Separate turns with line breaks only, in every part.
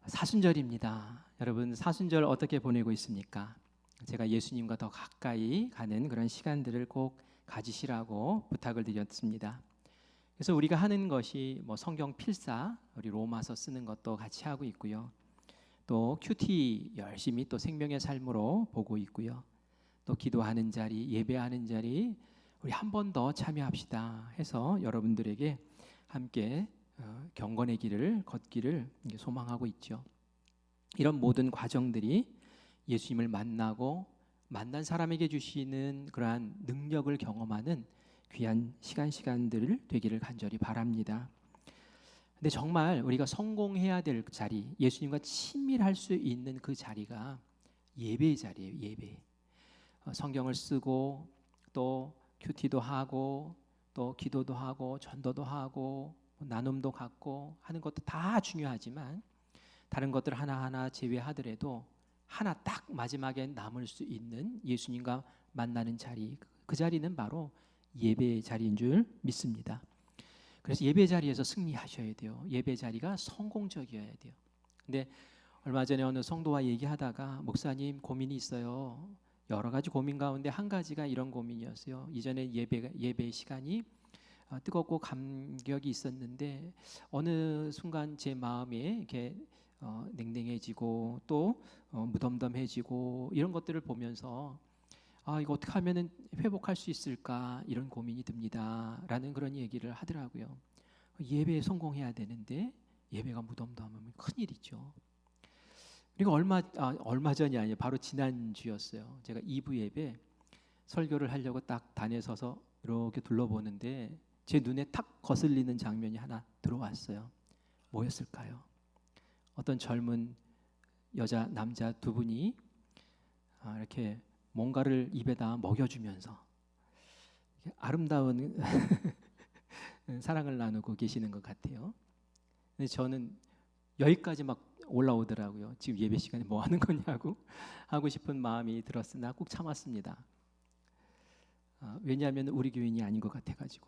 사순절입니다. 여러분, 사순절 어떻게 보내고 있습니까? 제가 예수님과 더 가까이 가는 그런 시간들을 꼭 가지시라고 부탁을 드렸습니다. 그래서 우리가 하는 것이 성경 필사, 우리 로마서 쓰는 것도 같이 하고 있고요. 또 큐티 열심히 또 생명의 삶으로 보고 있고요. 또 기도하는 자리, 예배하는 자리 우리 한 번 더 참여합시다 해서 여러분들에게 함께 경건의 길을 걷기를 소망하고 있죠. 이런 모든 과정들이 예수님을 만나고 만난 사람에게 주시는 그러한 능력을 경험하는 귀한 시간들을 되기를 간절히 바랍니다. 근데 정말 우리가 성공해야 될 자리, 예수님과 친밀할 수 있는 그 자리가 예배의 자리예요. 예배. 성경을 쓰고 또 큐티도 하고 또 기도도 하고 전도도 하고 나눔도 갖고 하는 것도 다 중요하지만 다른 것들 하나하나 제외하더라도 하나 딱 마지막에 남을 수 있는 예수님과 만나는 자리, 그 자리는 바로 예배의 자리인 줄 믿습니다. 그래서 예배 자리에서 승리하셔야 돼요. 예배 자리가 성공적이어야 돼요. 근데 얼마 전에 어느 성도와 얘기하다가 목사님 고민이 있어요. 여러 가지 고민 가운데 한 가지가 이런 고민이었어요. 이전에 예배 시간이 뜨겁고 감격이 있었는데 어느 순간 제 마음이 이렇게 냉랭해지고 또 무덤덤해지고 이런 것들을 보면서 이거 어떻게 하면은 회복할 수 있을까 이런 고민이 듭니다라는 그런 얘기를 하더라고요. 예배에 성공해야 되는데 예배가 무덤덤하면 큰일이죠. 그리고 얼마 전이 아니에요. 바로 지난주였어요. 제가 2부 예배 설교를 하려고 딱 단에 서서 이렇게 둘러보는데 제 눈에 탁 거슬리는 장면이 하나 들어왔어요. 뭐였을까요? 어떤 젊은 여자, 남자 두 분이 이렇게 뭔가를 입에다 먹여주면서 아름다운 사랑을 나누고 계시는 것 같아요. 근데 저는 여기까지 막 올라오더라고요. 지금 예배 시간에 뭐 하는 거냐고 하고 싶은 마음이 들었으나 꼭 참았습니다. 왜냐하면 우리 교인이 아닌 것 같아가지고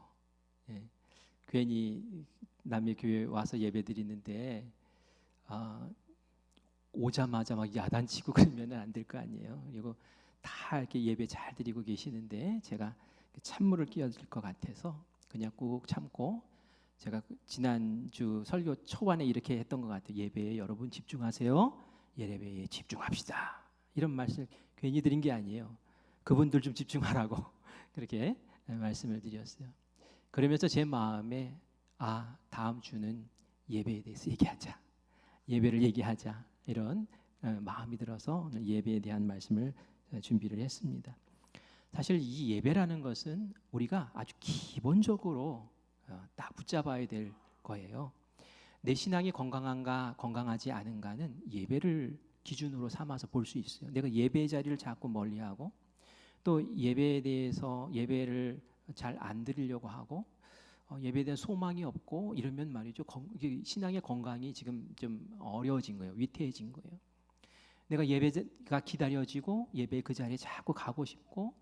괜히 남의 교회 와서 예배 드리는데 오자마자 막 야단치고 그러면 안 될 거 아니에요. 그리고 다 이렇게 예배 잘 드리고 계시는데 제가 찬물을 끼얹을 것 같아서 그냥 꾹 참고 제가 지난주 설교 초반에 이렇게 했던 것 같아요. 예배에 여러분 집중하세요. 예배에 집중합시다. 이런 말씀을 괜히 드린 게 아니에요. 그분들 좀 집중하라고 그렇게 말씀을 드렸어요. 그러면서 제 마음에 다음 주는 예배에 대해서 얘기하자. 예배를 얘기하자. 이런 마음이 들어서 오늘 예배에 대한 말씀을 준비를 했습니다. 사실 이 예배라는 것은 우리가 아주 기본적으로 딱 붙잡아야 될 거예요. 내 신앙이 건강한가 건강하지 않은가는 예배를 기준으로 삼아서 볼 수 있어요. 내가 예배 자리를 자꾸 멀리하고 또 예배에 대해서 예배를 잘 안 드리려고 하고 예배에 대한 소망이 없고 이러면 말이죠. 신앙의 건강이 지금 좀 어려워진 거예요. 위태해진 거예요. 내가 예배가 기다려지고 예배 그 자리에 자꾸 가고 싶고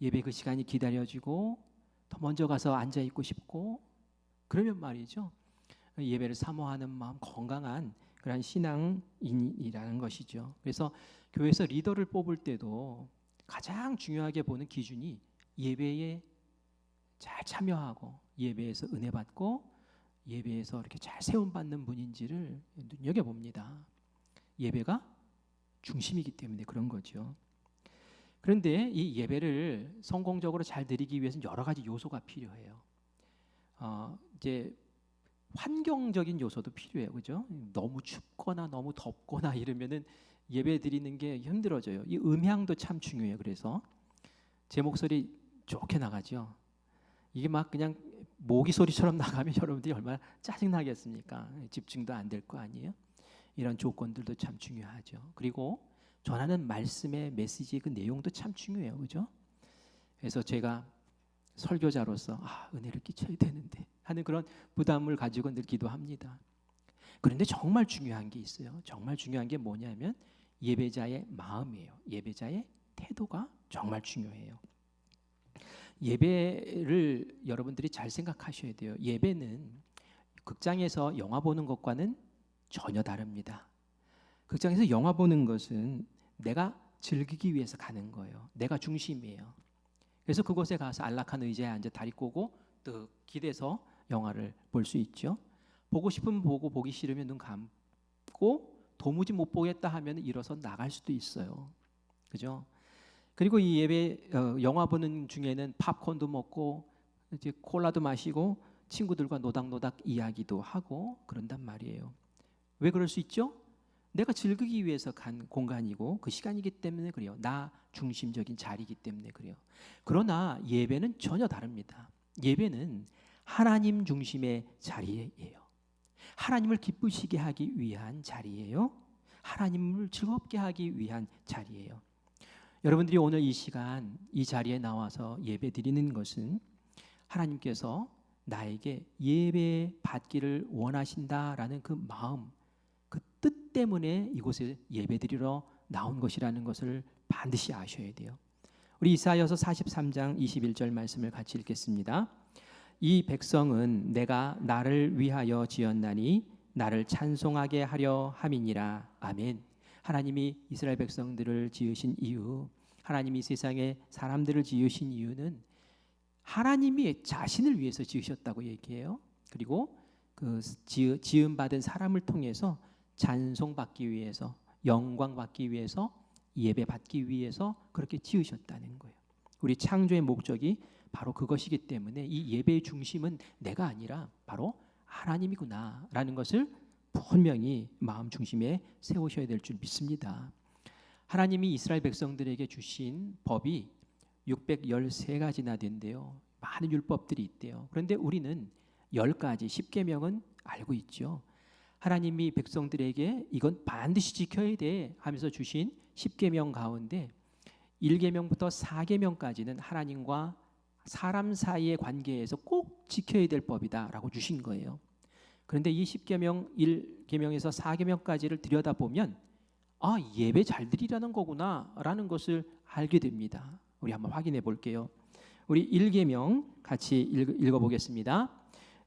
예배 그 시간이 기다려지고 더 먼저 가서 앉아 있고 싶고 그러면 말이죠. 예배를 사모하는 마음 건강한 그런 신앙인이라는 것이죠. 그래서 교회에서 리더를 뽑을 때도 가장 중요하게 보는 기준이 예배에 잘 참여하고 예배에서 은혜 받고 예배에서 이렇게 잘 세움받는 분인지를 눈여겨봅니다. 예배가 중심이기 때문에 그런 거죠. 그런데 이 예배를 성공적으로 잘 드리기 위해서는 여러 가지 요소가 필요해요. 이제 환경적인 요소도 필요해요, 그죠? 너무 춥거나 너무 덥거나 이러면은 예배 드리는 게 힘들어져요. 이 음향도 참 중요해요. 그래서 제 목소리 좋게 나가죠. 이게 막 그냥 모기 소리처럼 나가면 여러분들이 얼마나 짜증 나겠습니까? 집중도 안 될 거 아니에요? 이런 조건들도 참 중요하죠. 그리고 전하는 말씀의 메시지 그 내용도 참 중요해요, 그죠? 그래서 제가 설교자로서 은혜를 끼쳐야 되는데 하는 그런 부담을 가지고 늘 기도합니다. 그런데 정말 중요한 게 있어요. 정말 중요한 게 뭐냐면 예배자의 마음이에요. 예배자의 태도가 정말 중요해요. 예배를 여러분들이 잘 생각하셔야 돼요. 예배는 극장에서 영화 보는 것과는 전혀 다릅니다. 극장에서 영화 보는 것은 내가 즐기기 위해서 가는 거예요. 내가 중심이에요. 그래서 그곳에 가서 안락한 의자에 앉아 다리 꼬고 또 기대서 영화를 볼 수 있죠. 보고 싶으면 보고 보기 싫으면 눈 감고 도무지 못 보겠다 하면 일어서 나갈 수도 있어요. 그죠? 그리고 이 예배 영화 보는 중에는 팝콘도 먹고 이제 콜라도 마시고 친구들과 노닥노닥 이야기도 하고 그런단 말이에요. 왜 그럴 수 있죠? 내가 즐기기 위해서 간 공간이고 그 시간이기 때문에 그래요. 나 중심적인 자리이기 때문에 그래요. 그러나 예배는 전혀 다릅니다. 예배는 하나님 중심의 자리예요. 하나님을 기쁘시게 하기 위한 자리예요. 하나님을 즐겁게 하기 위한 자리예요. 여러분들이 오늘 이 시간 이 자리에 나와서 예배 드리는 것은 하나님께서 나에게 예배 받기를 원하신다라는 그 마음, 그 뜻 때문에 이곳에 예배 드리러 나온 것이라는 것을 반드시 아셔야 돼요. 우리 이사야서 43장 21절 말씀을 같이 읽겠습니다. 이 백성은 내가 나를 위하여 지었나니 나를 찬송하게 하려 함이니라. 아멘. 하나님이 이스라엘 백성들을 지으신 이유, 하나님이 세상에 사람들을 지으신 이유는 하나님이 자신을 위해서 지으셨다고 얘기해요. 그리고 그 지음 받은 사람을 통해서 찬송받기 위해서, 영광 받기 위해서, 예배 받기 위해서 그렇게 지으셨다는 거예요. 우리 창조의 목적이 바로 그것이기 때문에 이 예배의 중심은 내가 아니라 바로 하나님이구나라는 것을 분명히 마음 중심에 세우셔야 될 줄 믿습니다. 하나님이 이스라엘 백성들에게 주신 법이 613가지나 된대요. 많은 율법들이 있대요. 그런데 우리는 10가지, 10계명은 알고 있죠. 하나님이 백성들에게 이건 반드시 지켜야 돼 하면서 주신 10계명 가운데 1계명부터 4계명까지는 하나님과 사람 사이의 관계에서 꼭 지켜야 될 법이다라고 주신 거예요. 그런데 이 10계명, 1계명에서 4계명까지를 들여다보면 예배 잘 드리라는 거구나라는 것을 알게 됩니다. 우리 한번 확인해 볼게요. 우리 1계명 같이 읽어보겠습니다.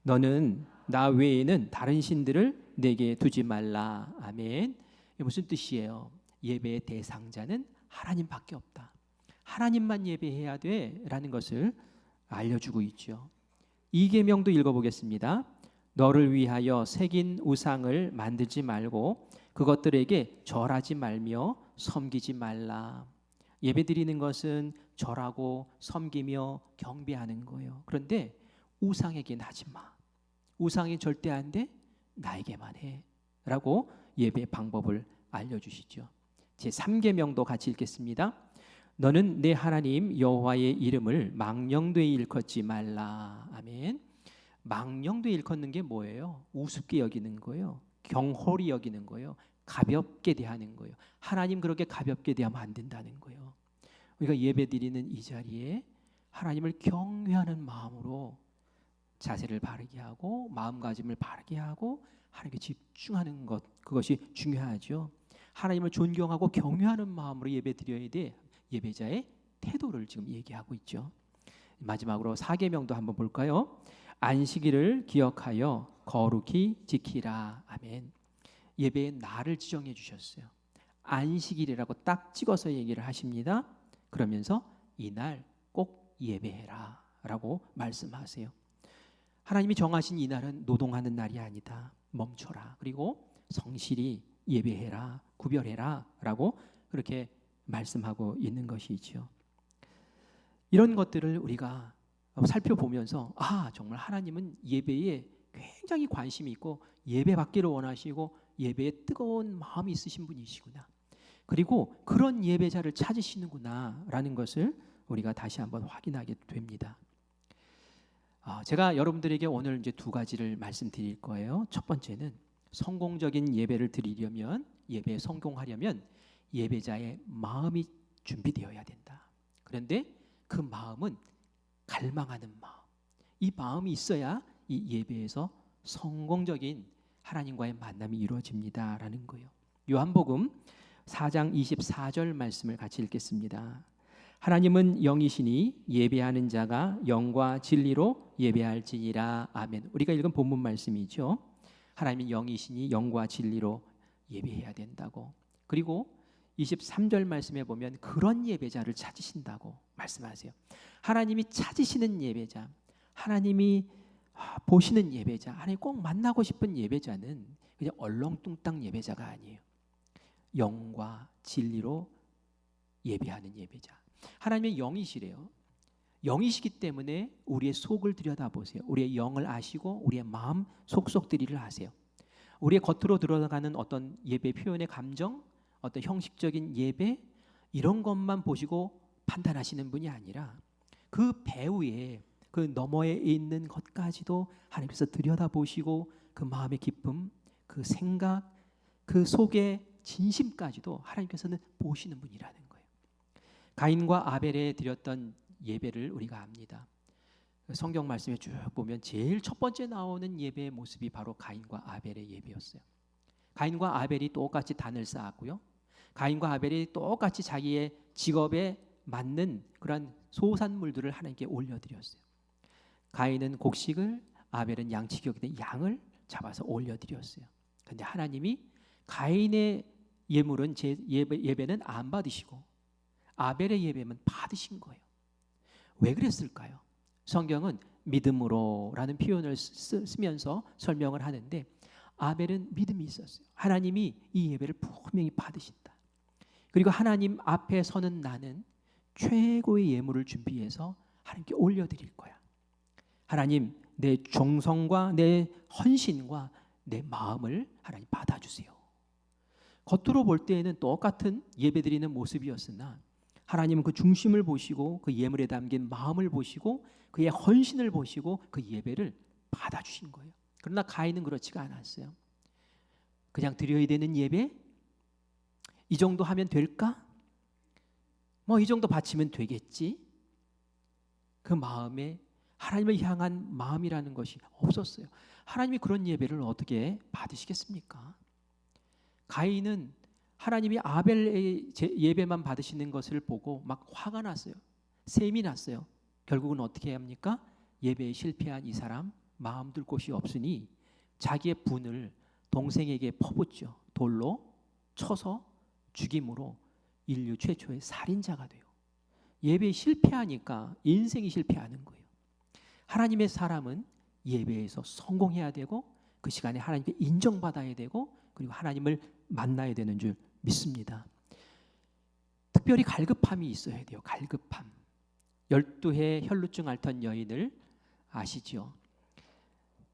너는 나 외에는 다른 신들을 내게 두지 말라. 아멘. 이게 무슨 뜻이에요? 예배의 대상자는 하나님밖에 없다. 하나님만 예배해야 돼라는 것을 알려주고 있죠. 2계명도 읽어보겠습니다. 너를 위하여 새긴 우상을 만들지 말고 그것들에게 절하지 말며 섬기지 말라. 예배드리는 것은 절하고 섬기며 경배하는 거예요. 그런데 우상에게는 하지 마. 우상이 절대 안 돼. 나에게만 해. 라고 예배 방법을 알려주시죠. 제3계명도 같이 읽겠습니다. 너는 내 하나님 여호와의 이름을 망령되이 일컫지 말라. 아멘. 망령되이 일컫는 게 뭐예요? 우습게 여기는 거예요. 경홀히 여기는 거예요. 가볍게 대하는 거예요. 하나님 그렇게 가볍게 대하면 안 된다는 거예요. 우리가 예배드리는 이 자리에 하나님을 경외하는 마음으로 자세를 바르게 하고 마음가짐을 바르게 하고 하나님께 집중하는 것, 그것이 중요하죠. 하나님을 존경하고 경외하는 마음으로 예배드려야 돼. 예배자의 태도를 지금 얘기하고 있죠. 마지막으로 4계명도 한번 볼까요? 안식일을 기억하여 거룩히 지키라. 아멘. 예배의 날을 지정해 주셨어요. 안식일이라고 딱 찍어서 얘기를 하십니다. 그러면서 이날 꼭 예배해라 라고 말씀하세요. 하나님이 정하신 이 날은 노동하는 날이 아니다. 멈춰라. 그리고 성실히 예배해라. 구별해라 라고 그렇게 말씀하고 있는 것이죠. 이런 것들을 우리가 살펴보면서 정말 하나님은 예배에 굉장히 관심이 있고 예배 받기를 원하시고 예배에 뜨거운 마음이 있으신 분이시구나. 그리고 그런 예배자를 찾으시는구나 라는 것을 우리가 다시 한번 확인하게 됩니다. 제가 여러분들에게 오늘 이제 2가지를 말씀드릴 거예요. 첫 번째는 성공적인 예배를 드리려면, 예배에 성공하려면 예배자의 마음이 준비되어야 된다. 그런데 그 마음은 갈망하는 마음, 이 마음이 있어야 이 예배에서 성공적인 하나님과의 만남이 이루어집니다라는 거예요. 요한복음 4장 24절 말씀을 같이 읽겠습니다. 하나님은 영이시니 예배하는 자가 영과 진리로 예배할지니라. 아멘. 우리가 읽은 본문 말씀이죠. 하나님은 영이시니 영과 진리로 예배해야 된다고. 그리고 23절 말씀에 보면 그런 예배자를 찾으신다고 말씀하세요. 하나님이 찾으시는 예배자, 하나님이 보시는 예배자, 하나님 꼭 만나고 싶은 예배자는 그냥 얼렁뚱땅 예배자가 아니에요. 영과 진리로 예배하는 예배자. 하나님의 영이시래요. 영이시기 때문에 우리의 속을 들여다보세요. 우리의 영을 아시고 우리의 마음 속속들이를 아세요. 우리의 겉으로 들어가는 어떤 예배 표현의 감정, 어떤 형식적인 예배 이런 것만 보시고 판단하시는 분이 아니라 그 배후에 그 너머에 있는 것까지도 하나님께서 들여다보시고 그 마음의 기쁨, 그 생각, 그 속의 진심까지도 하나님께서는 보시는 분이라는 거예요. 가인과 아벨에 드렸던 예배를 우리가 압니다. 성경 말씀에 쭉 보면 제일 첫 번째 나오는 예배의 모습이 바로 가인과 아벨의 예배였어요. 가인과 아벨이 똑같이 단을 쌓았고요. 가인과 아벨이 똑같이 자기의 직업에 맞는 그런 소산물들을 하나님께 올려드렸어요. 가인은 곡식을, 아벨은 양치기 여기는 양을 잡아서 올려드렸어요. 그런데 하나님이 가인의 예물은 예배는 안 받으시고 아벨의 예배만 받으신 거예요. 왜 그랬을까요? 성경은 믿음으로라는 표현을 쓰면서 설명을 하는데 아벨은 믿음이 있었어요. 하나님이 이 예배를 분명히 받으신다. 그리고 하나님 앞에 서는 나는 최고의 예물을 준비해서 하나님께 올려드릴 거야. 하나님, 내 정성과 내 헌신과 내 마음을 하나님 받아주세요. 겉으로 볼 때에는 똑같은 예배드리는 모습이었으나 하나님은 그 중심을 보시고 그 예물에 담긴 마음을 보시고 그의 헌신을 보시고 그 예배를 받아주신 거예요. 그러나 가인은 그렇지가 않았어요. 그냥 드려야 되는 예배? 이 정도 하면 될까? 뭐 이 정도 바치면 되겠지? 그 마음에 하나님을 향한 마음이라는 것이 없었어요. 하나님이 그런 예배를 어떻게 받으시겠습니까? 가인은 하나님이 아벨의 예배만 받으시는 것을 보고 막 화가 났어요. 셈이 났어요. 결국은 어떻게 합니까? 예배에 실패한 이 사람 마음 둘 곳이 없으니 자기의 분을 동생에게 퍼붓죠. 돌로 쳐서 죽임으로 인류 최초의 살인자가 돼요. 예배에 실패하니까 인생이 실패하는 거예요. 하나님의 사람은 예배에서 성공해야 되고 그 시간에 하나님께 인정받아야 되고 그리고 하나님을 만나야 되는 줄 믿습니다. 특별히 갈급함이 있어야 돼요. 갈급함. 12해 혈루증 앓던 여인을 아시죠?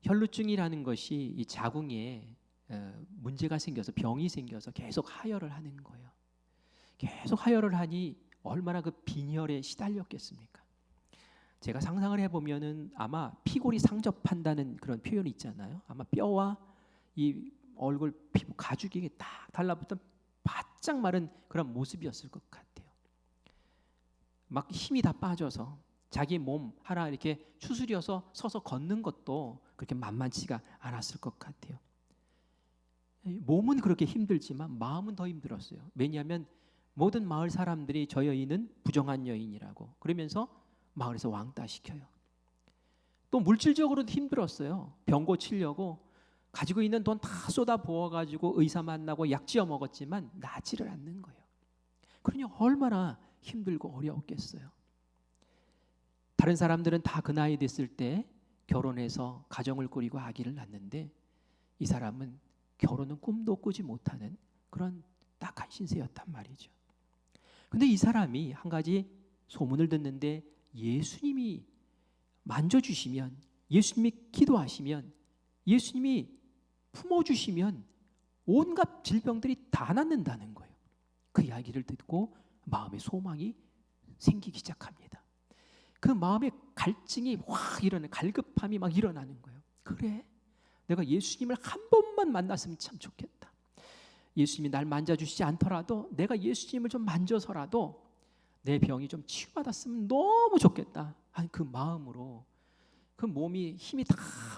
혈루증이라는 것이 이 자궁에 문제가 생겨서 병이 생겨서 계속 하혈을 하는 거예요. 계속 하혈을 하니 얼마나 그 빈혈에 시달렸겠습니까? 제가 상상을 해보면은 아마 피골이 상접한다는 그런 표현이 있잖아요. 아마 뼈와 이 얼굴 피부 가죽이 딱 달라붙은 바짝 마른 그런 모습이었을 것 같아요. 막 힘이 다 빠져서 자기 몸 하나 이렇게 추스려서 서서 걷는 것도 그렇게 만만치가 않았을 것 같아요. 몸은 그렇게 힘들지만 마음은 더 힘들었어요. 왜냐하면 모든 마을 사람들이 저 여인은 부정한 여인이라고 그러면서 마을에서 왕따시켜요. 또 물질적으로도 힘들었어요. 병 고치려고 가지고 있는 돈 다 쏟아 부어가지고 의사 만나고 약 지어 먹었지만 낫지를 않는 거예요. 그러니 얼마나 힘들고 어려웠겠어요. 다른 사람들은 다 그 나이 됐을 때 결혼해서 가정을 꾸리고 아기를 낳는데 이 사람은 결혼은 꿈도 꾸지 못하는 그런 딱한 신세였단 말이죠. 근데 이 사람이 한 가지 소문을 듣는데 예수님이 만져주시면, 예수님이 기도하시면, 예수님이 품어주시면 온갖 질병들이 다 낫는다는 거예요. 그 이야기를 듣고 마음의 소망이 생기기 시작합니다. 그 마음의 갈증이 확 일어나는, 갈급함이 막 일어나는 거예요. 그래, 내가 예수님을 한 번만 만났으면 참 좋겠다. 예수님이 날 만져주시지 않더라도 내가 예수님을 좀 만져서라도 내 병이 좀 치유받았으면 너무 좋겠다. 아니, 그 마음으로 그 몸이 힘이 다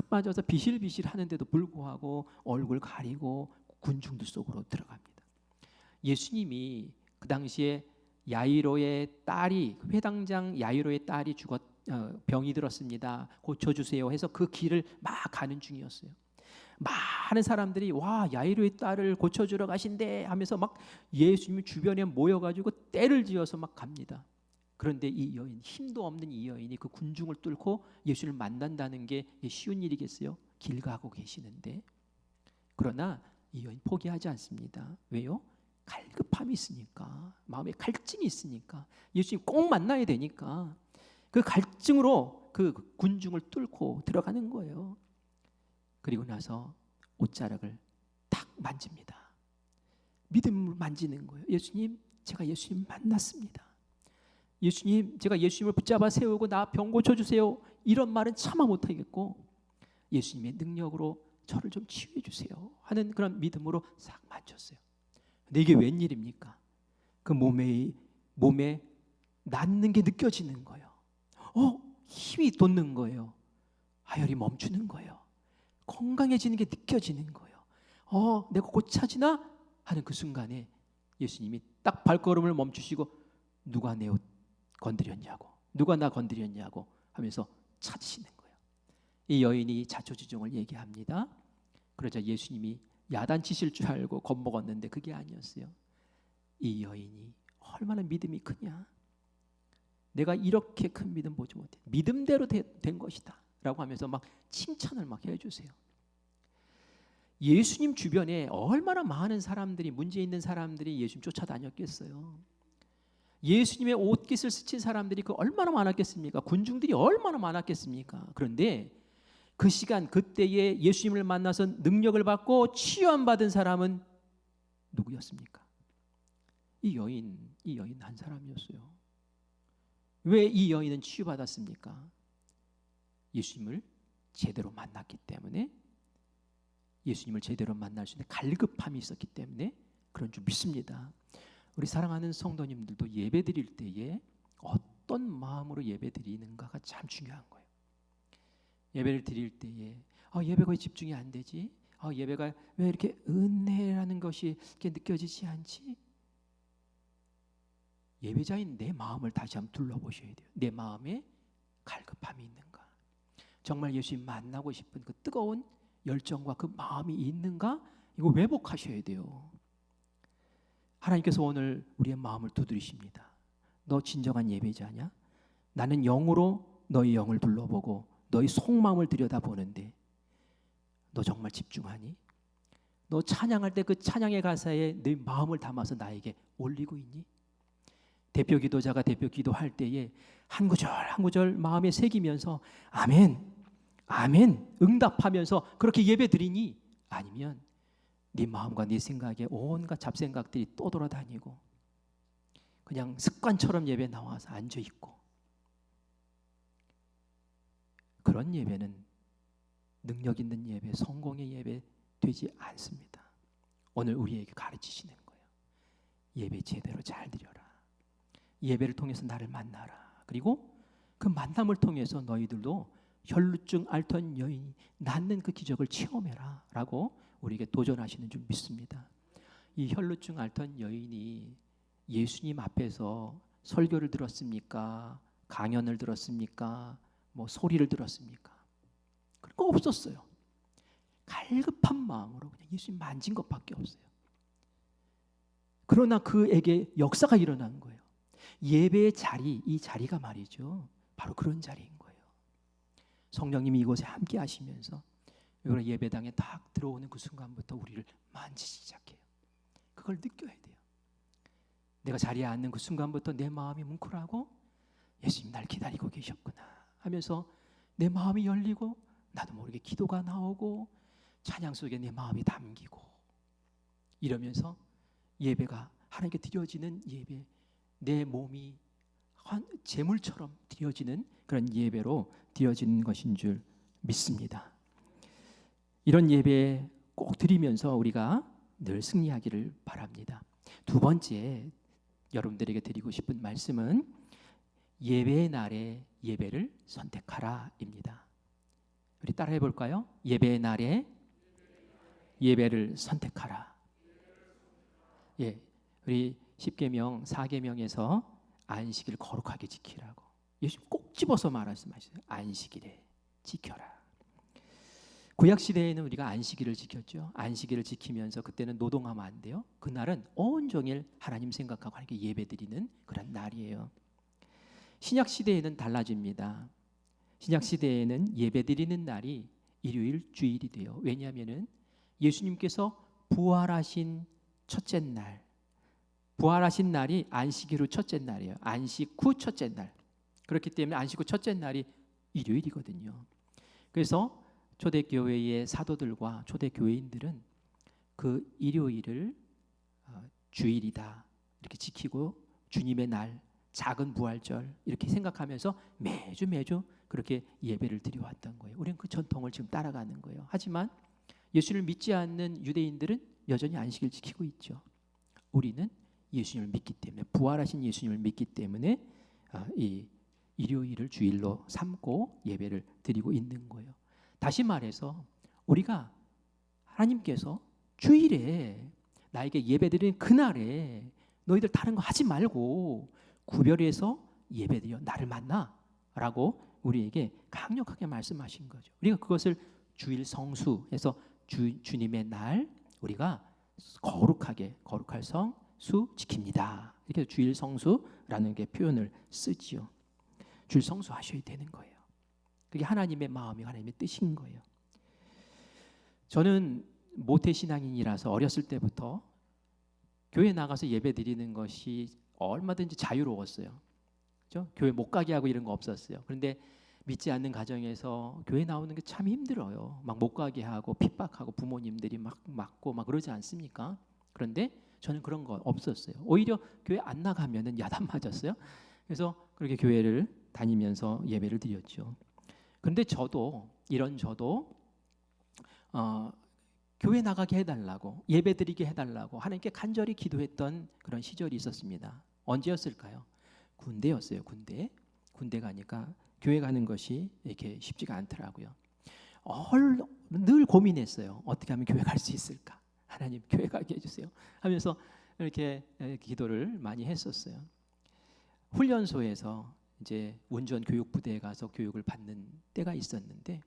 빠져서 비실비실 하는데도 불구하고 얼굴 가리고 군중들 속으로 들어갑니다. 예수님이 그 당시에 야이로의 딸이, 회당장 야이로의 딸이 병이 들었습니다. 고쳐주세요 해서 그 길을 막 가는 중이었어요. 많은 사람들이 와 야이로의 딸을 고쳐주러 가신대 하면서 막 예수님 주변에 모여가지고 떼를 지어서 막 갑니다. 그런데 이 여인, 힘도 없는 이 여인이 그 군중을 뚫고 예수를 만난다는 게 쉬운 일이겠어요? 길 가고 계시는데. 그러나 이 여인 포기하지 않습니다. 왜요? 갈급함이 있으니까, 마음에 갈증이 있으니까, 예수님 꼭 만나야 되니까 그 갈증으로 그 군중을 뚫고 들어가는 거예요. 그리고 나서 옷자락을 탁 만집니다. 믿음을 만지는 거예요. 예수님, 제가 예수님 만났습니다. 예수님, 제가 예수님을 붙잡아 세우고 나 병 고쳐주세요. 이런 말은 차마 못하겠고 예수님의 능력으로 저를 좀 치유해 주세요 하는 그런 믿음으로 싹 만졌어요. 근데 이게 웬일입니까? 그 몸에 낫는 게 느껴지는 거예요. 힘이 돋는 거예요. 하혈이 멈추는 거예요. 건강해지는 게 느껴지는 거예요. 내가 고쳐지나 하는 그 순간에 예수님이 딱 발걸음을 멈추시고 누가 내 옷 건드렸냐고, 누가 나 건드렸냐고 하면서 찾으시는 거예요. 이 여인이 자초지종을 얘기합니다. 그러자 예수님이 야단치실 줄 알고 겁먹었는데 그게 아니었어요. 이 여인이 얼마나 믿음이 크냐, 내가 이렇게 큰 믿음 보지 못해, 믿음대로 된 것이다 라고 하면서 막 칭찬을 막 해주세요. 예수님 주변에 얼마나 많은 사람들이, 문제 있는 사람들이 예수님 쫓아다녔겠어요. 예수님의 옷깃을 스친 사람들이 그 얼마나 많았겠습니까? 군중들이 얼마나 많았겠습니까? 그런데 그 시간 그때에 예수님을 만나서 능력을 받고 치유함 받은 사람은 누구였습니까? 이 여인 한 사람이었어요. 왜 이 여인은 치유받았습니까? 예수님을 제대로 만났기 때문에, 예수님을 제대로 만날 수 있는 갈급함이 있었기 때문에 그런 줄 믿습니다. 우리 사랑하는 성도님들도 예배 드릴 때에 어떤 마음으로 예배 드리는가가 참 중요한 거예요. 예배를 드릴 때에 예배가 왜 집중이 안 되지? 예배가 왜 이렇게 은혜라는 것이 이렇게 느껴지지 않지? 예배자인 내 마음을 다시 한번 둘러보셔야 돼요. 내 마음에 갈급함이 있는가? 정말 예수님 만나고 싶은 그 뜨거운 열정과 그 마음이 있는가? 이거 회복하셔야 돼요. 하나님께서 오늘 우리의 마음을 두드리십니다. 너 진정한 예배자냐? 나는 영으로 너희 영을 둘러보고 너희 속마음을 들여다보는데 너 정말 집중하니? 너 찬양할 때 그 찬양의 가사에 네 마음을 담아서 나에게 올리고 있니? 대표 기도자가 대표 기도할 때에 한 구절 한 구절 마음에 새기면서 아멘, 아멘 응답하면서 그렇게 예배 드리니? 아니면 네 마음과 네 생각에 온갖 잡생각들이 또 돌아다니고 그냥 습관처럼 예배 나와서 앉아있고, 그런 예배는 능력 있는 예배, 성공의 예배 되지 않습니다. 오늘 우리에게 가르치시는 거예요. 예배 제대로 잘 드려라. 예배를 통해서 나를 만나라. 그리고 그 만남을 통해서 너희들도 혈루증 앓던 여인이 낫는 그 기적을 체험해라 라고 우리에게 도전하시는 줄 믿습니다. 이 혈루증 앓던 여인이 예수님 앞에서 설교를 들었습니까? 강연을 들었습니까? 뭐 소리를 들었습니까? 그런 거 없었어요. 갈급한 마음으로 그냥 예수님 만진 것밖에 없어요. 그러나 그에게 역사가 일어난 거예요. 예배의 자리, 이 자리가 말이죠, 바로 그런 자리인 거예요. 성령님이 이곳에 함께 하시면서 예배당에 딱 들어오는 그 순간부터 우리를 만지기 시작해요. 그걸 느껴야 돼요. 내가 자리에 앉는 그 순간부터 내 마음이 뭉클하고 예수님 날 기다리고 계셨구나 하면서 내 마음이 열리고 나도 모르게 기도가 나오고 찬양 속에 내 마음이 담기고, 이러면서 예배가 하나님께 드려지는 예배, 내 몸이 제물처럼 드려지는 그런 예배로 드려지는 것인 줄 믿습니다. 이런 예배 꼭 드리면서 우리가 늘 승리하기를 바랍니다. 두 번째 여러분들에게 드리고 싶은 말씀은 예배의 날에 예배를 선택하라입니다. 우리 따라해 볼까요? 예배의 날에 예배를 선택하라. 예, 우리 10계명 4계명에서 안식일을 거룩하게 지키라고 예수님 꼭 집어서 말씀하시죠. 안식일에 지켜라. 구약 시대에는 우리가 안식일을 지켰죠. 안식일을 지키면서 그때는 노동하면 안 돼요. 그날은 온종일 하나님 생각하고 하나님께 예배드리는 그런 날이에요. 신약 시대에는 달라집니다. 신약 시대에는 예배드리는 날이 일요일 주일이 돼요. 왜냐하면은 예수님께서 부활하신 첫째 날, 부활하신 날이 안식 후 첫째 날이에요. 안식 후 첫째 날. 그렇기 때문에 안식 후 첫째 날이 일요일이거든요. 그래서 초대교회의 사도들과 초대교회인들은 그 일요일을 주일이다 이렇게 지키고 주님의 날, 작은 부활절 이렇게 생각하면서 매주 그렇게 예배를 드려왔던 거예요. 우리는 그 전통을 지금 따라가는 거예요. 하지만 예수를 믿지 않는 유대인들은 여전히 안식일 지키고 있죠. 우리는 예수님을 믿기 때문에, 부활하신 예수님을 믿기 때문에 이 일요일을 주일로 삼고 예배를 드리고 있는 거예요. 다시 말해서 우리가 하나님께서 주일에 나에게 예배드리는 그날에 너희들 다른 거 하지 말고 구별해서 예배드려 나를 만나라고 우리에게 강력하게 말씀하신 거죠. 우리가 그것을 주일 성수해서 주님의 날 우리가 거룩할 성수 지킵니다. 이렇게 주일 성수라는 게 표현을 쓰지요. 주일 성수하셔야 되는 거예요. 그게 하나님의 마음이 하나님의 뜻인 거예요. 저는 모태신앙인이라서 어렸을 때부터 교회 나가서 예배 드리는 것이 얼마든지 자유로웠어요. 그렇죠? 교회 못 가게 하고 이런 거 없었어요. 그런데 믿지 않는 가정에서 교회 나오는 게 참 힘들어요. 막 못 가게 하고 핍박하고 부모님들이 막 맞고 막 그러지 않습니까? 그런데 저는 그런 거 없었어요. 오히려 교회 안 나가면은 야단 맞았어요. 그래서 그렇게 교회를 다니면서 예배를 드렸죠. 그런데 저도 교회 나가게 해달라고 예배드리게 해달라고 하나님께 간절히 기도했던 그런 시절이 있었습니다. 언제였을까요? 군대였어요. 군대 가니까 교회 가는 것이 이렇게 쉽지가 않더라고요. 늘 고민했어요. 어떻게 하면 교회 갈 수 있을까? 하나님 교회 가게 해주세요 하면서 이렇게 기도를 많이 했었어요. 훈련소에서 이제 운전 교육 부대에 가서 교육을 받는 때가 있었는데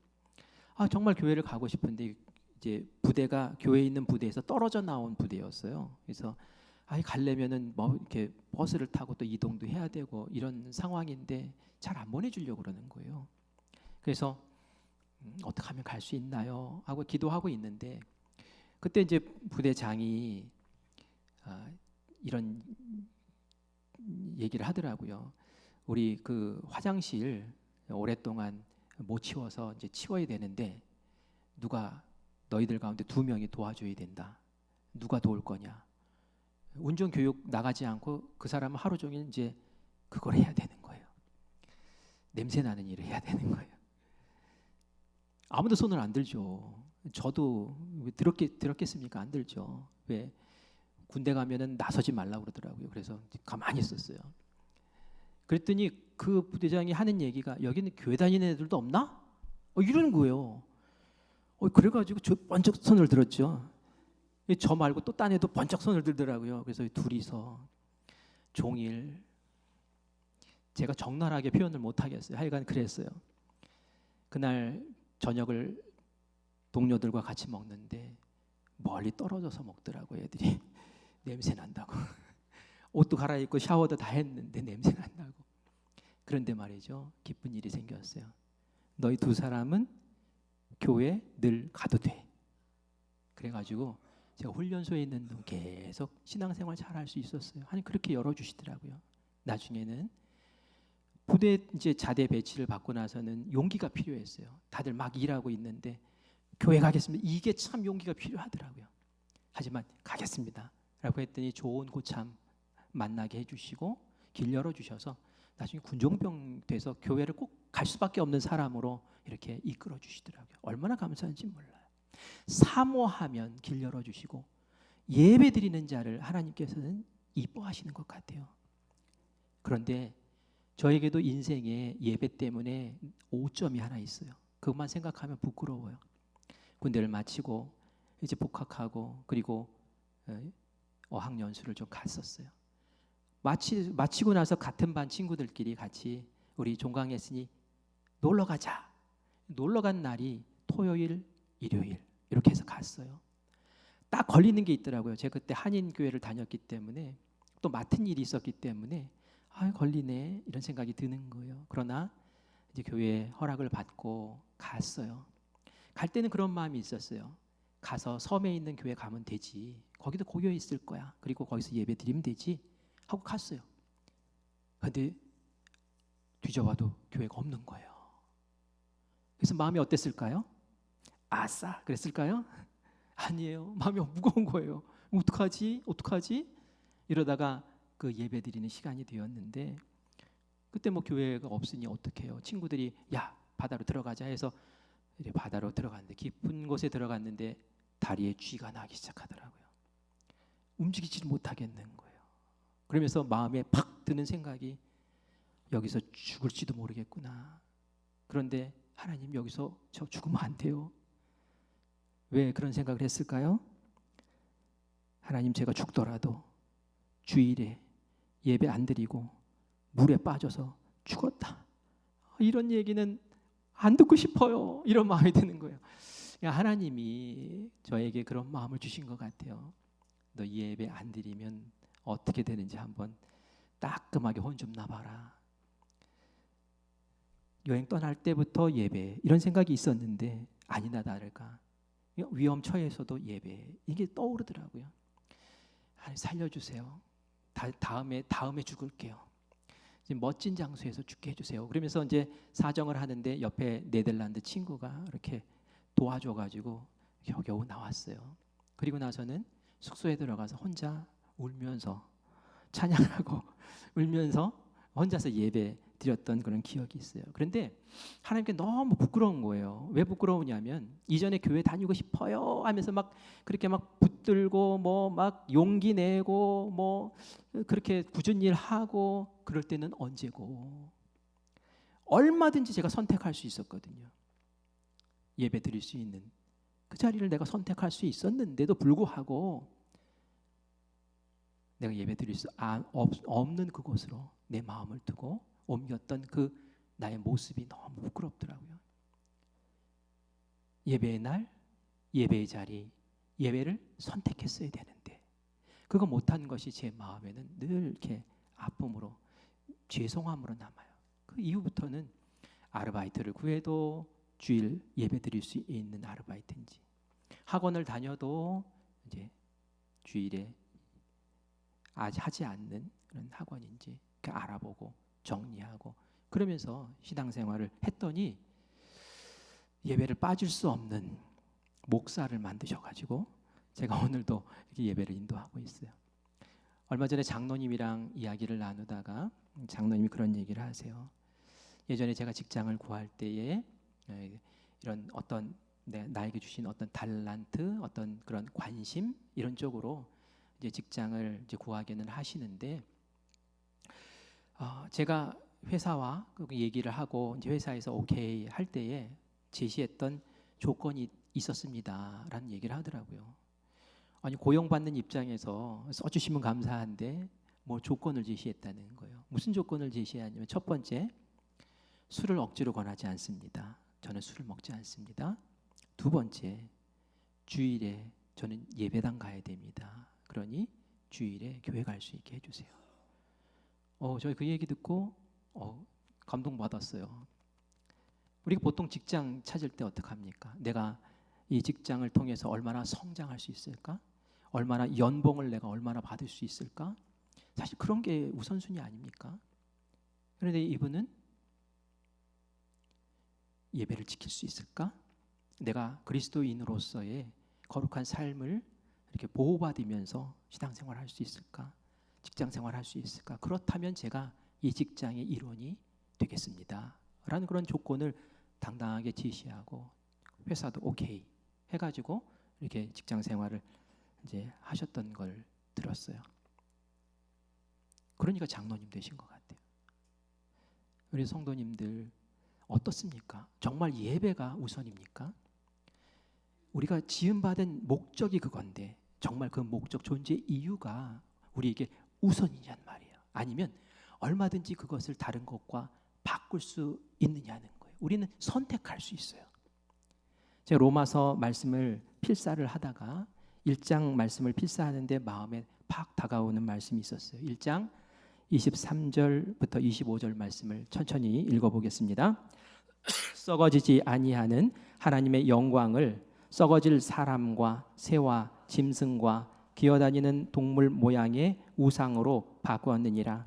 정말 교회를 가고 싶은데 이제 부대가 교회에 있는 부대에서 떨어져 나온 부대였어요. 그래서 가려면은 뭐 이렇게 버스를 타고 또 이동도 해야 되고 이런 상황인데 잘 안 보내주려고 그러는 거예요. 그래서 어떻게 하면 갈 수 있나요? 하고 기도하고 있는데 그때 이제 부대장이 이런 얘기를 하더라고요. 우리 그 화장실 오랫동안 못 치워서 이제 치워야 되는데 누가 너희들 가운데 2명이 도와줘야 된다. 누가 도울 거냐? 운전 교육 나가지 않고 그 사람은 하루 종일 이제 그걸 해야 되는 거예요. 냄새 나는 일을 해야 되는 거예요. 아무도 손을 안 들죠. 저도 들었겠습니까? 안 들죠. 왜? 군대 가면은 나서지 말라고 그러더라고요. 그래서 가만히 있었어요. 그랬더니 그 부대장이 하는 얘기가 여기는 교회 다니는 애들도 없나? 이러는 거예요. 그래가지고 저 번쩍 손을 들었죠. 저 말고 또 딴 애도 번쩍 손을 들더라고요. 그래서 둘이서 종일 제가 적나라하게 표현을 못 하겠어요. 하여간 그랬어요. 그날 저녁을 동료들과 같이 먹는데 멀리 떨어져서 먹더라고요. 애들이 냄새 난다고. 옷도 갈아입고 샤워도 다 했는데 냄새 난다고. 그런데 말이죠. 기쁜 일이 생겼어요. 너희 2 사람은 교회 늘 가도 돼. 그래가지고 제가 훈련소에 있는 동안 계속 신앙생활 잘 할 수 있었어요. 하나님 그렇게 열어주시더라고요. 나중에는 부대 이제 자대 배치를 받고 나서는 용기가 필요했어요. 다들 막 일하고 있는데 교회 가겠습니다. 이게 참 용기가 필요하더라고요. 하지만 가겠습니다. 라고 했더니 좋은 고참 만나게 해주시고 길 열어주셔서 나중에 군종병 돼서 교회를 꼭 갈 수밖에 없는 사람으로 이렇게 이끌어 주시더라고요. 얼마나 감사한지 몰라요. 사모하면 길 열어주시고 예배 드리는 자를 하나님께서는 이뻐하시는 것 같아요. 그런데 저에게도 인생에 예배 때문에 오점이 하나 있어요. 그것만 생각하면 부끄러워요. 군대를 마치고 이제 복학하고 그리고 어학연수를 좀 갔었어요. 마치고 나서 같은 반 친구들끼리 같이 우리 종강했으니 놀러 가자. 놀러 간 날이 토요일 일요일 이렇게 해서 갔어요. 딱 걸리는 게 있더라고요. 제가 그때 한인교회를 다녔기 때문에 또 맡은 일이 있었기 때문에 걸리네 이런 생각이 드는 거예요. 그러나 이제 교회 허락을 받고 갔어요. 갈 때는 그런 마음이 있었어요. 가서 섬에 있는 교회 가면 되지. 거기도 고교 있을 거야. 그리고 거기서 예배 드리면 되지 하고 갔어요. 근데 뒤져봐도 교회가 없는 거예요. 그래서 마음이 어땠을까요? 아싸 그랬을까요? 아니에요. 마음이 무거운 거예요. 어떡하지? 어떡하지? 이러다가 그 예배 드리는 시간이 되었는데 그때 뭐 교회가 없으니 어떡해요. 친구들이 야 바다로 들어가자 해서 이제 바다로 들어갔는데 깊은 곳에 들어갔는데 다리에 쥐가 나기 시작하더라고요. 움직이지 못하겠는 거예요. 그러면서 마음에 팍 드는 생각이 여기서 죽을지도 모르겠구나. 그런데 하나님 여기서 저 죽으면 안 돼요. 왜 그런 생각을 했을까요? 하나님 제가 죽더라도 주일에 예배 안 드리고 물에 빠져서 죽었다. 이런 얘기는 안 듣고 싶어요. 이런 마음이 드는 거예요. 하나님이 저에게 그런 마음을 주신 것 같아요. 너 예배 안 드리면 어떻게 되는지 한번 따끔하게 혼 좀 나봐라. 여행 떠날 때부터 예배 이런 생각이 있었는데 아니나 다를까 위험처에서도 예배 이게 떠오르더라고요. 살려주세요. 다음에 죽을게요. 멋진 장소에서 죽게 해주세요. 그러면서 이제 사정을 하는데 옆에 네덜란드 친구가 이렇게 도와줘가지고 겨우 나왔어요. 그리고 나서는 숙소에 들어가서 혼자 울면서 찬양하고 울면서 혼자서 예배 드렸던 그런 기억이 있어요. 그런데 하나님께 너무 부끄러운 거예요. 왜 부끄러우냐면 이전에 교회 다니고 싶어요 하면서 막 그렇게 막 붙들고 뭐 막 용기 내고 뭐 그렇게 굳은 일 하고 그럴 때는 언제고 얼마든지 제가 선택할 수 있었거든요. 예배 드릴 수 있는 그 자리를 내가 선택할 수 있었는데도 불구하고 내가 예배 드릴 수 없는 그곳으로 내 마음을 두고 옮겼던 그 나의 모습이 너무 부끄럽더라고요. 예배의 날, 예배의 자리, 예배를 선택했어야 되는데 그거 못한 것이 제 마음에는 늘 이렇게 아픔으로 죄송함으로 남아요. 그 이후부터는 아르바이트를 구해도 주일 예배 드릴 수 있는 아르바이트인지 학원을 다녀도 이제 주일에 아직 하지 않는 그런 학원인지 알아보고 정리하고 그러면서 신앙생활을 했더니 예배를 빠질 수 없는 목사를 만드셔가지고 제가 오늘도 이렇게 예배를 인도하고 있어요. 얼마 전에 장로님이랑 이야기를 나누다가 장로님이 그런 얘기를 하세요. 예전에 제가 직장을 구할 때에 이런 어떤 나에게 주신 어떤 달란트, 어떤 그런 관심 이런 쪽으로 이제 직장을 이제 구하기는 하시는데 제가 회사와 얘기를 하고 이제 회사에서 오케이 할 때에 제시했던 조건이 있었습니다라는 얘기를 하더라고요. 아니 고용받는 입장에서 써주시면 감사한데 뭐 조건을 제시했다는 거예요. 무슨 조건을 제시하냐면 첫 번째 술을 억지로 권하지 않습니다. 저는 술을 먹지 않습니다. 두 번째 주일에 저는 예배당 가야 됩니다. 그러니 주일에 교회 갈 수 있게 해주세요. 저희 그 얘기 듣고 감동받았어요. 우리가 보통 직장 찾을 때 어떡합니까? 내가 이 직장을 통해서 얼마나 성장할 수 있을까? 얼마나 연봉을 내가 얼마나 받을 수 있을까? 사실 그런 게 우선순위 아닙니까? 그런데 이분은 예배를 지킬 수 있을까? 내가 그리스도인으로서의 거룩한 삶을 이렇게 보호받으면서 신앙생활 할 수 있을까? 직장생활 할 수 있을까? 그렇다면 제가 이 직장의 일원이 되겠습니다. 라는 그런 조건을 당당하게 제시하고 회사도 오케이 해가지고 이렇게 직장생활을 이제 하셨던 걸 들었어요. 그러니까 장로님 되신 것 같아요. 우리 성도님들 어떻습니까? 정말 예배가 우선입니까? 우리가 지음받은 목적이 그건데 정말 그 목적 존재 이유가 우리에게 우선이냔 말이에요. 아니면 얼마든지 그것을 다른 것과 바꿀 수 있느냐는 거예요. 우리는 선택할 수 있어요. 제가 로마서 말씀을 필사를 하다가 1장 말씀을 필사하는데 마음에 팍 다가오는 말씀이 있었어요. 1장 23절부터 25절 말씀을 천천히 읽어보겠습니다. 썩어지지 아니하는 하나님의 영광을 썩어질 사람과 새와 짐승과 기어다니는 동물 모양의 우상으로 바꾸었느니라.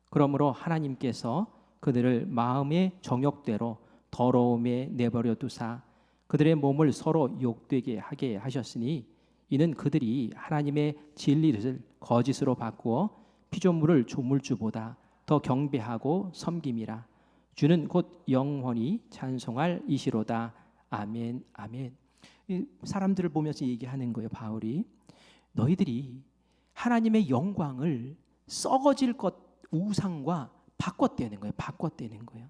그러므로 하나님께서 그들을 마음의 정욕대로 더러움에 내버려 두사 그들의 몸을 서로 욕되게 하게 하셨으니 이는 그들이 하나님의 진리를 거짓으로 바꾸어 피조물을 조물주보다 더 경배하고 섬김이라. 주는 곧 영원히 찬송할 이시로다. 아멘 아멘. 사람들을 보면서 얘기하는 거예요. 바울이 너희들이 하나님의 영광을 썩어질 것 우상과 바꿨다는 거예요. 바꿨다는 거예요.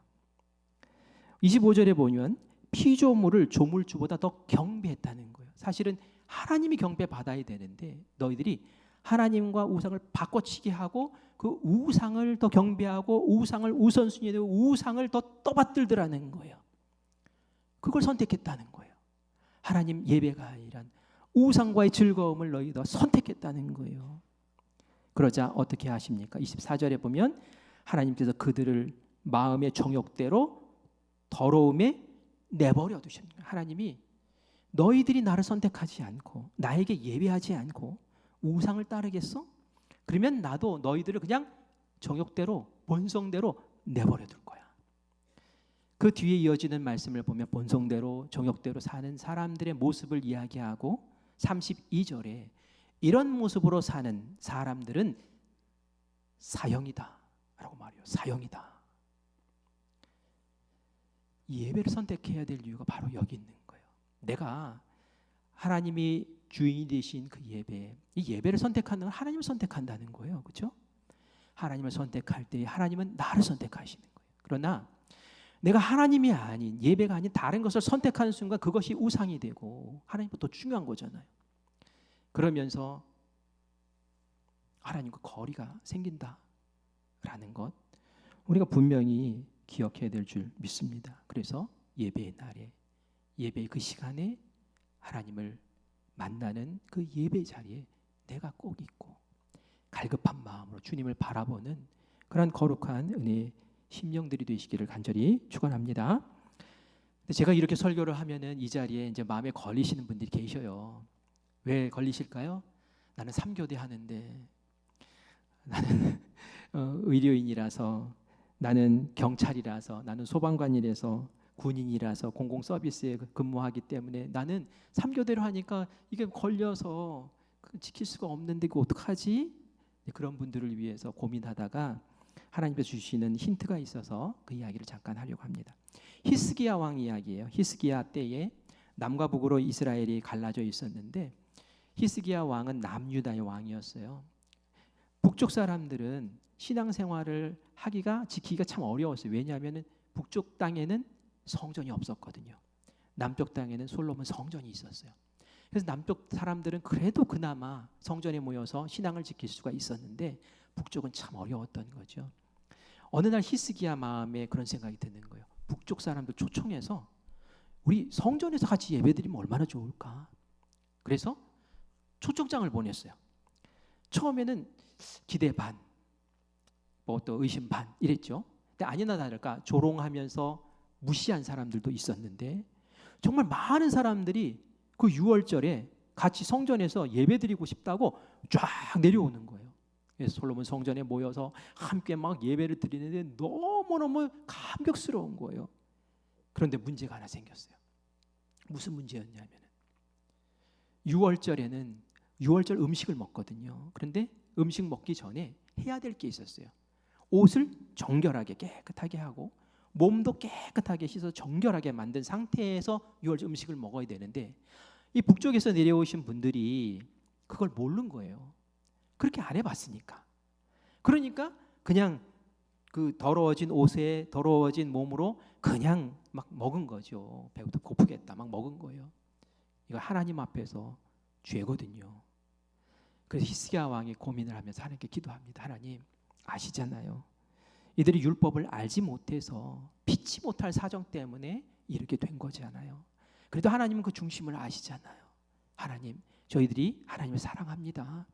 25절에 보면 피조물을 조물주보다 더 경배했다는 거예요. 사실은 하나님이 경배받아야 되는데 너희들이 하나님과 우상을 바꿔치기 하고 그 우상을 더 경배하고 우상을 우선순위에 두고 우상을 더 떠받들더라는 거예요. 그걸 선택했다는 거예요. 하나님 예배가 아니란 우상과의 즐거움을 너희가 선택했다는 거예요. 그러자 어떻게 하십니까? 24절에 보면 하나님께서 그들을 마음의 정욕대로 더러움에 내버려 두십니다. 하나님이 너희들이 나를 선택하지 않고 나에게 예배하지 않고 우상을 따르겠어? 그러면 나도 너희들을 그냥 정욕대로 본성대로 내버려 둘 거야. 그 뒤에 이어지는 말씀을 보면 본성대로 정욕대로 사는 사람들의 모습을 이야기하고 32절에 이런 모습으로 사는 사람들은 사형이다 라고 말해요. 사형이다. 예배를 선택해야 될 이유가 바로 여기 있는 거예요. 내가 하나님이 주인이 되신 그 예배, 이 예배를 선택하는 건 하나님을 선택한다는 거예요. 그렇죠? 하나님을 선택할 때 하나님은 나를 선택하시는 거예요. 그러나 내가 하나님이 아닌 예배가 아닌 다른 것을 선택하는 순간 그것이 우상이 되고 하나님보다 더 중요한 거잖아요. 그러면서 하나님과 거리가 생긴다라는 것 우리가 분명히 기억해야 될 줄 믿습니다. 그래서 예배의 날에 예배의 그 시간에 하나님을 만나는 그 예배 자리에 내가 꼭 있고 갈급한 마음으로 주님을 바라보는 그런 거룩한 은혜의 심령들이 되시기를 간절히 축원합니다. 제가 이렇게 설교를 하면은 이 자리에 이제 마음에 걸리시는 분들이 계셔요. 왜 걸리실까요? 나는 3교대 하는데 나는 의료인이라서 나는 경찰이라서 나는 소방관이라서 군인이라서 공공 서비스에 근무하기 때문에 나는 3교대로 하니까 이게 걸려서 지킬 수가 없는데 그 어떡하지? 그런 분들을 위해서 고민하다가 하나님께서 주시는 힌트가 있어서 그 이야기를 잠깐 하려고 합니다. 히스기야 왕 이야기예요. 히스기야 때에 남과 북으로 이스라엘이 갈라져 있었는데 히스기야 왕은 남유다의 왕이었어요. 북쪽 사람들은 신앙생활을 지키기가 참 어려웠어요. 왜냐하면 북쪽 땅에는 성전이 없었거든요. 남쪽 땅에는 솔로몬 성전이 있었어요. 그래서 남쪽 사람들은 그래도 그나마 성전에 모여서 신앙을 지킬 수가 있었는데 북쪽은 참 어려웠던 거죠. 어느 날 히스기야 마음에 그런 생각이 드는 거예요. 북쪽 사람들 초청해서 우리 성전에서 같이 예배드리면 얼마나 좋을까. 그래서 초청장을 보냈어요. 처음에는 기대 반, 뭐 또 의심 반 이랬죠. 근데 아니나 다를까 조롱하면서 무시한 사람들도 있었는데 정말 많은 사람들이 그 6월절에 같이 성전에서 예배드리고 싶다고 쫙 내려오는 거예요. 그래서 솔로몬 성전에 모여서 함께 막 예배를 드리는데 너무너무 감격스러운 거예요. 그런데 문제가 하나 생겼어요. 무슨 문제였냐면 6월절에는 6월절 음식을 먹거든요. 그런데 음식 먹기 전에 해야 될 게 있었어요. 옷을 정결하게 깨끗하게 하고 몸도 깨끗하게 씻어 정결하게 만든 상태에서 6월절 음식을 먹어야 되는데 이 북쪽에서 내려오신 분들이 그걸 모르는 거예요. 그렇게 안 해봤으니까. 그러니까 그냥 그 더러워진 옷에 더러워진 몸으로 그냥 막 먹은 거죠. 배부터 고프겠다 막 먹은 거예요. 이거 하나님 앞에서 죄거든요. 그래서 히스기야 왕이 고민을 하면서 하나님께 기도합니다. 하나님 아시잖아요. 이들이 율법을 알지 못해서 피치 못할 사정 때문에 이렇게 된 거잖아요. 그래도 하나님은 그 중심을 아시잖아요. 하나님, 저희들이 하나님을 사랑합니다.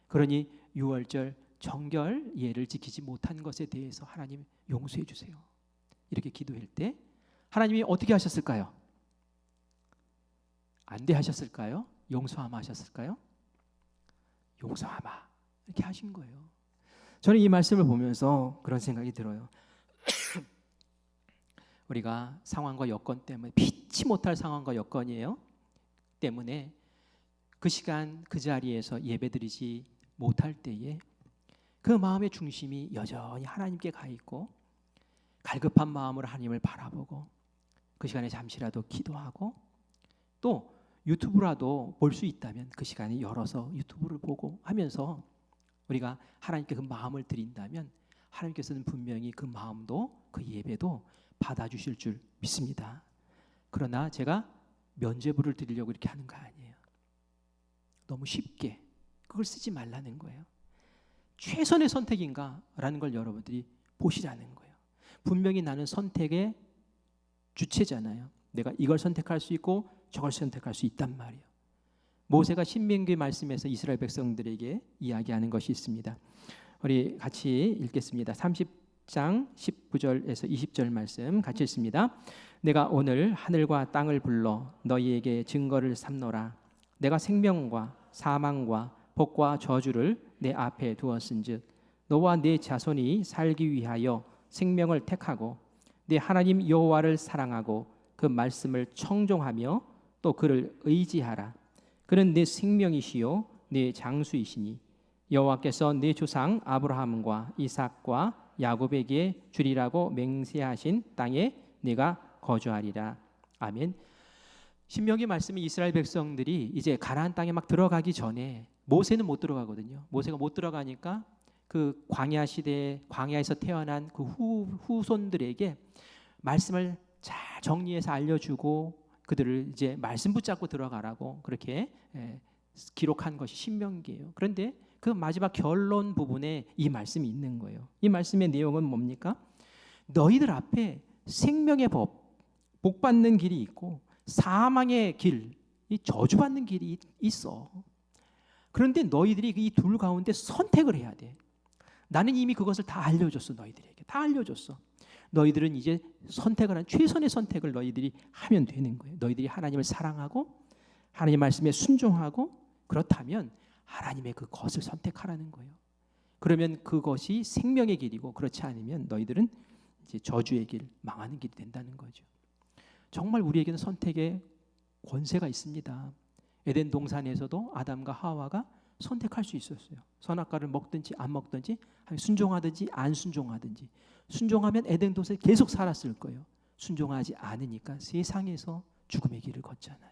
그러니 유월절 정결 예를 지키지 못한 것에 대해서 하나님 용서해 주세요. 이렇게 기도할 때 하나님이 어떻게 하셨을까요? 안돼 하셨을까요? 용서하마 하셨을까요? 용서하마 이렇게 하신 거예요. 저는 이 말씀을 보면서 그런 생각이 들어요. 우리가 상황과 여건 때문에 피치 못할 상황과 여건이에요. 때문에 그 시간 그 자리에서 예배드리지 못할 때에 그 마음의 중심이 여전히 하나님께 가 있고 갈급한 마음으로 하나님을 바라보고 그 시간에 잠시라도 기도하고 또 유튜브라도 볼 수 있다면 그 시간에 열어서 유튜브를 보고 하면서 우리가 하나님께 그 마음을 드린다면 하나님께서는 분명히 그 마음도 그 예배도 받아주실 줄 믿습니다. 그러나 제가 면죄부를 드리려고 이렇게 하는 거 아니에요. 너무 쉽게 그걸 쓰지 말라는 거예요. 최선의 선택인가라는 걸 여러분들이 보시라는 거예요. 분명히 나는 선택의 주체잖아요. 내가 이걸 선택할 수 있고 저걸 선택할 수 있단 말이에요. 모세가 신명기 말씀에서 이스라엘 백성들에게 이야기하는 것이 있습니다. 우리 같이 읽겠습니다. 30장 19절에서 20절 말씀 같이 읽습니다. 내가 오늘 하늘과 땅을 불러 너희에게 증거를 삼노라. 내가 생명과 사망과 복과 저주를 내 앞에 두었은즉 너와 네 자손이 살기 위하여 생명을 택하고 네 하나님 여호와를 사랑하고 그 말씀을 청종하며 또 그를 의지하라. 그는 네 생명이시요 네 장수이시니 여호와께서 네 조상 아브라함과 이삭과 야곱에게 주리라고 맹세하신 땅에 네가 거주하리라. 아멘. 신명기 말씀이 이스라엘 백성들이 이제 가나안 땅에 막 들어가기 전에 모세는 못 들어가거든요. 모세가 못 들어가니까 그 광야 시대에 광야에서 태어난 그 후손들에게 말씀을 잘 정리해서 알려주고 그들을 이제 말씀 붙잡고 들어가라고 그렇게 기록한 것이 신명기예요. 그런데 그 마지막 결론 부분에 이 말씀이 있는 거예요. 이 말씀의 내용은 뭡니까? 너희들 앞에 생명의 법, 복 받는 길이 있고 사망의 길, 이 저주받는 길이 있어. 그런데 너희들이 이 둘 가운데 선택을 해야 돼. 나는 이미 그것을 다 알려줬어. 너희들에게 다 알려줬어. 너희들은 이제 선택을 한 최선의 선택을 너희들이 하면 되는 거예요. 너희들이 하나님을 사랑하고 하나님 말씀에 순종하고 그렇다면 하나님의 그 것을 선택하라는 거예요. 그러면 그것이 생명의 길이고 그렇지 않으면 너희들은 이제 저주의 길, 망하는 길이 된다는 거죠. 정말 우리에게는 선택의 권세가 있습니다. 에덴 동산에서도 아담과 하와가 선택할 수 있었어요. 선악과를 먹든지 안 먹든지 순종하든지 안 순종하든지. 순종하면 에덴 동산에 계속 살았을 거예요. 순종하지 않으니까 세상에서 죽음의 길을 걷잖아요.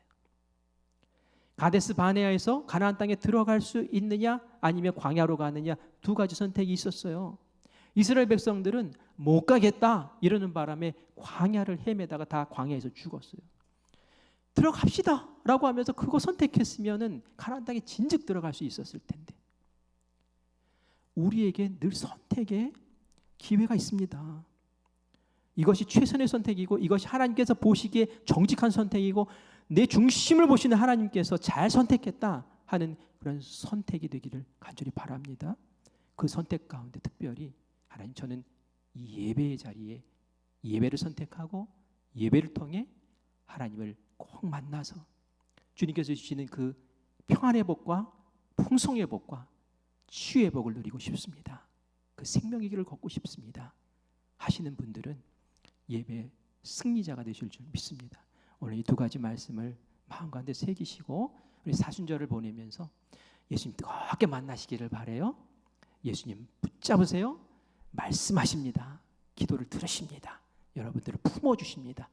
가데스 바네아에서 가나안 땅에 들어갈 수 있느냐 아니면 광야로 가느냐 두 가지 선택이 있었어요. 이스라엘 백성들은 못 가겠다 이러는 바람에 광야를 헤매다가 다 광야에서 죽었어요. 들어갑시다 라고 하면서 그거 선택했으면은 가나안 땅에 진즉 들어갈 수 있었을 텐데 우리에게 늘 선택의 기회가 있습니다. 이것이 최선의 선택이고 이것이 하나님께서 보시기에 정직한 선택이고 내 중심을 보시는 하나님께서 잘 선택했다 하는 그런 선택이 되기를 간절히 바랍니다. 그 선택 가운데 특별히 하나님 저는 이 예배의 자리에 예배를 선택하고 예배를 통해 하나님을 꼭 만나서 주님께서 주시는 그 평안의 복과 풍성의 복과 치유의 복을 누리고 싶습니다. 그 생명의 길을 걷고 싶습니다 하시는 분들은 예배 승리자가 되실 줄 믿습니다. 오늘 이 두 가지 말씀을 마음 가운데 새기시고 우리 사순절을 보내면서 예수님 뜨겁게 만나시기를 바라요. 예수님 붙잡으세요. 말씀하십니다. 기도를 들으십니다. 여러분들을 품어주십니다.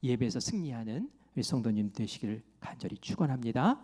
예배에서 승리하는 우리 성도님 되시기를 간절히 축원합니다.